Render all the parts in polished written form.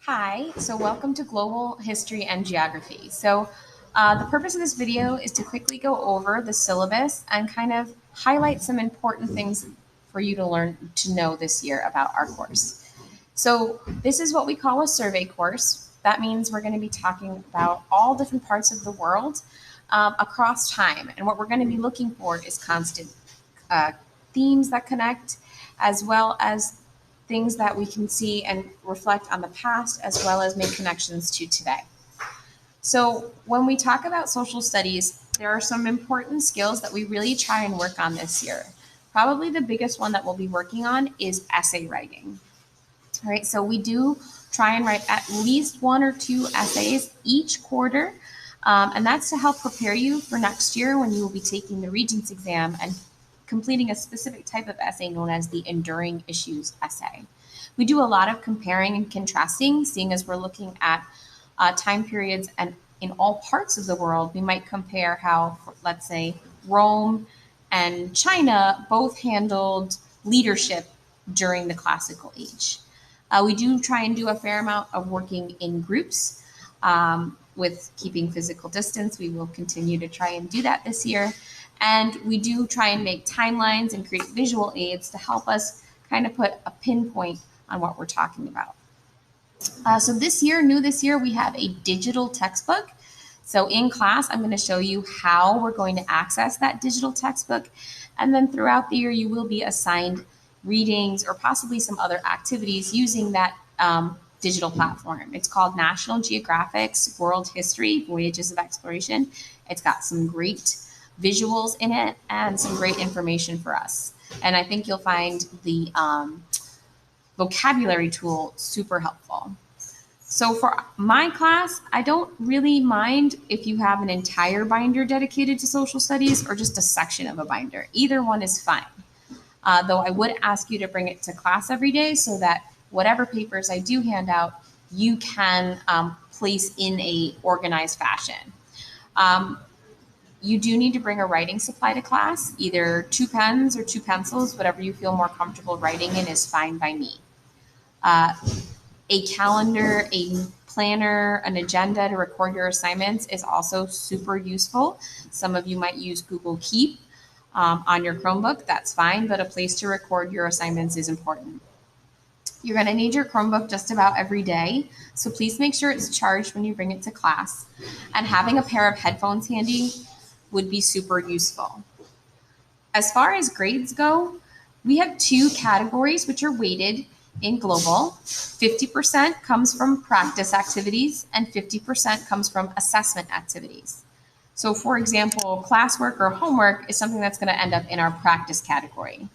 Hi, so welcome to Global History and Geography. The purpose of this video is to quickly go over the syllabus and kind of highlight some important things for you to learn to know this year about our course. So this is what we call a survey course. That means we're going to be talking about all different parts of the world across time. And what we're going to be looking for is constant themes that connect, as well as things that we can see and reflect on the past, as well as make connections to today. So when we talk about social studies, there are some important skills that we really try and work on this year. Probably the biggest one that we'll be working on is essay writing. All right, so we do try and write at least one or two essays each quarter, and that's to help prepare you for next year when you will be taking the Regents exam and completing a specific type of essay known as the enduring issues essay. We do a lot of comparing and contrasting, seeing as we're looking at time periods and in all parts of the world. We might compare how, let's say, Rome and China both handled leadership during the classical age. We do try and do a fair amount of working in groups with keeping physical distance. We will continue to try and do that this year. And we do try and make timelines and create visual aids to help us kind of put a pinpoint on what we're talking about. So this year, we have a digital textbook. So in class, I'm going to show you how we're going to access that digital textbook. And then throughout the year, you will be assigned readings or possibly some other activities using that digital platform. It's called National Geographic's World History, Voyages of Exploration. It's got some great visuals in it and some great information for us. And I think you'll find the vocabulary tool super helpful. So for my class, I don't really mind if you have an entire binder dedicated to social studies or just a section of a binder. Either one is fine. Though I would ask you to bring it to class every day so that whatever papers I do hand out, you can place in a organized fashion. You do need to bring a writing supply to class, either 2 pens or 2 pencils, whatever you feel more comfortable writing in is fine by me. A calendar, a planner, an agenda to record your assignments is also super useful. Some of you might use Google Keep on your Chromebook, that's fine, but a place to record your assignments is important. You're going to need your Chromebook just about every day, so please make sure it's charged when you bring it to class. And having a pair of headphones handy would be super useful. As far as grades go, we have 2 categories which are weighted in global. 50% comes from practice activities and 50% comes from assessment activities. So for example, classwork or homework is something that's going to end up in our practice category.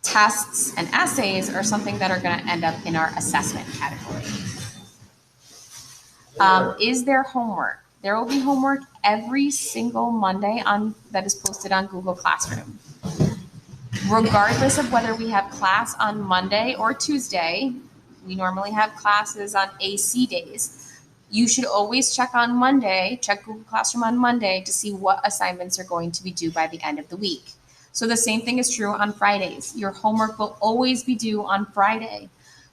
Tests and essays are something that are going to end up in our assessment category. Is there homework? There will be homework every single Monday that is posted on Google Classroom. Regardless of whether we have class on Monday or Tuesday, we normally have classes on AC days. You should always check Google Classroom on Monday to see what assignments are going to be due by the end of the week. So the same thing is true on Fridays. Your homework will always be due on Friday.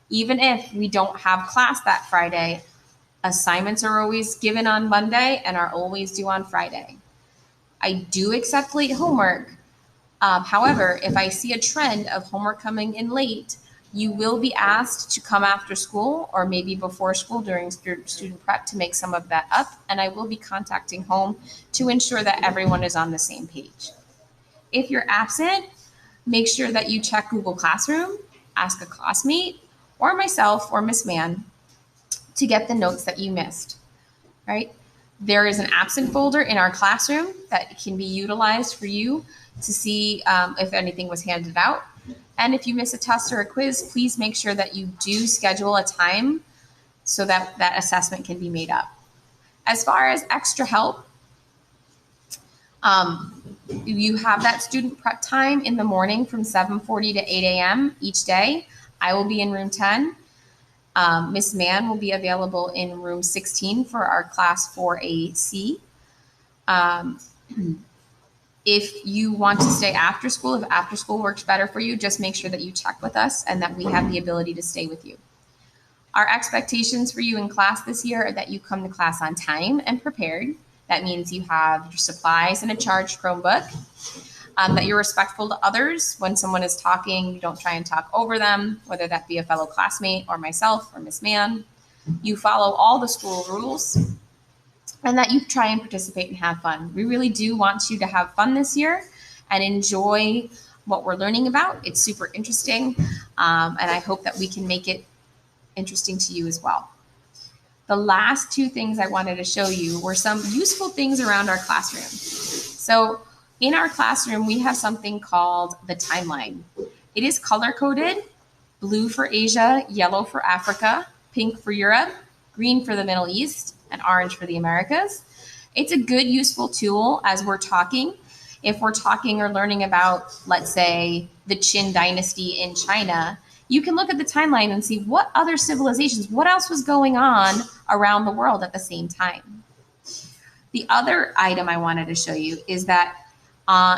Even if we don't have class that Friday, assignments are always given on Monday and are always due on Friday. I do accept late homework. However, if I see a trend of homework coming in late, you will be asked to come after school or maybe before school during student prep to make some of that up, and I will be contacting home to ensure that everyone is on the same page. If you're absent, make sure that you check Google Classroom, ask a classmate or myself or Miss Mann to get the notes that you missed, right? There is an absent folder in our classroom that can be utilized for you to see if anything was handed out. And if you miss a test or a quiz, please make sure that you do schedule a time so that that assessment can be made up. As far as extra help, you have that student prep time in the morning from 7:40 to 8 a.m. each day. I will be in room 10. Miss Mann will be available in room 16 for our class 4AC. If you want to stay after school, if after school works better for you, just make sure that you check with us and that we have the ability to stay with you. Our expectations for you in class this year are that you come to class on time and prepared. That means you have your supplies and a charged Chromebook. That you're respectful to others. When someone is talking, you don't try and talk over them, whether that be a fellow classmate or myself or Miss Mann. You follow all the school rules, and that you try and participate and have fun. We really do want you to have fun this year and enjoy what we're learning about. It's super interesting, and I hope that we can make it interesting to you as well. The last two things I wanted to show you were some useful things around our classroom. So in our classroom, we have something called the timeline. It is color-coded, blue for Asia, yellow for Africa, pink for Europe, green for the Middle East, and orange for the Americas. It's a good, useful tool as we're talking. If we're talking or learning about, let's say, the Qin dynasty in China, you can look at the timeline and see what other civilizations, what else was going on around the world at the same time. The other item I wanted to show you is that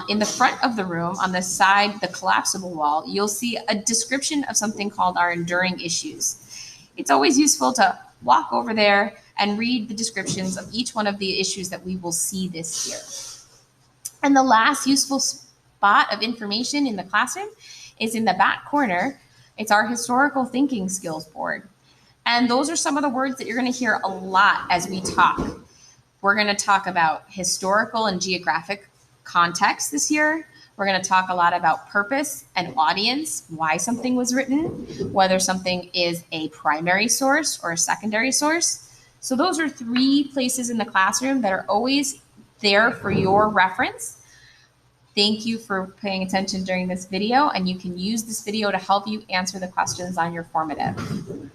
in the front of the room, on the side, the collapsible wall, you'll see a description of something called our enduring issues. It's always useful to walk over there and read the descriptions of each one of the issues that we will see this year. And the last useful spot of information in the classroom is in the back corner. It's our historical thinking skills board. And those are some of the words that you're going to hear a lot as we talk. We're going to talk about historical and geographic context this year. We're going to talk a lot about purpose and audience, why something was written, whether something is a primary source or a secondary source. So those are 3 places in the classroom that are always there for your reference. Thank you for paying attention during this video, and you can use this video to help you answer the questions on your formative.